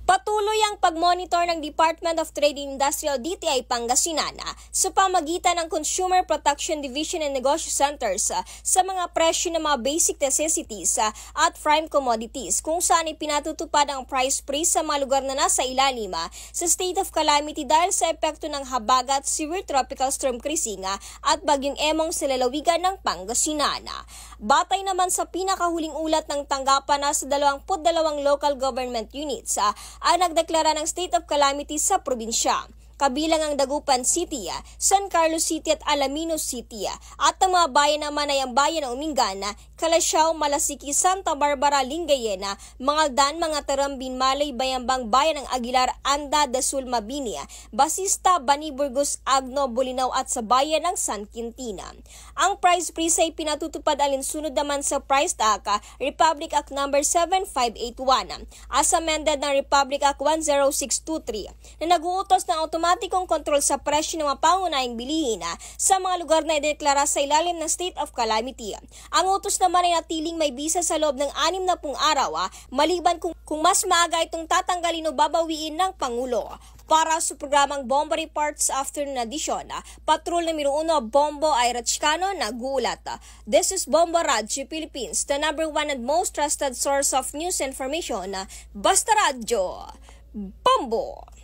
Patuloy ang pag-monitor ng Department of Trade and Industrial DTI Pangasinan sa pamagitan ng Consumer Protection Division and Negosyo Centers sa mga presyo ng mga basic necessities at prime commodities kung saan ipinatutupad ang price freeze sa mga lugar na nasa ilalim sa state of calamity dahil sa epekto ng habagat, severe tropical storm Krising at bagyong Emong sa lalawigan ng Pangasinan. Batay naman sa pinakahuling ulat ng tanggapan sa 22 local government units ang nagdeklara ng state of calamity sa probinsya. Kabilang ang Dagupan City, San Carlos City at Alaminos City at ang mga bayan naman ay ang bayan ng Umingan, Calasiao, Malasiki, Santa Barbara, Lingayen, Mangaldan, mga Tarambin, Malay, Bayambang, bayan ng Aguilar, Anda, Dasul, Mabini, Basista, Bani, Burgos, Agno, Bolinao at sa bayan ng San Quintina. Ang price freeze ay pinatutupad alinsunod naman sa Price Act, Republic Act No. 7581 as amended ng Republic Act 10623 na nag-uutos ng automatikong kontrol sa presyo ng mga pangunahing bilihin sa mga lugar na ideklara sa ilalim ng state of calamity. Ang utos naman ay natiling may bisa sa loob ng 60 araw maliban kung mas maaga itong tatanggalin o babawiin ng Pangulo. Para sa programang Bombo Reports Afternoon Edition, Patrol numero 1 Bombo Ira Chicano nag-uulat. This is Bombo Radyo Philippines, the number 1 and most trusted source of news information. Basta Radyo, Bombo!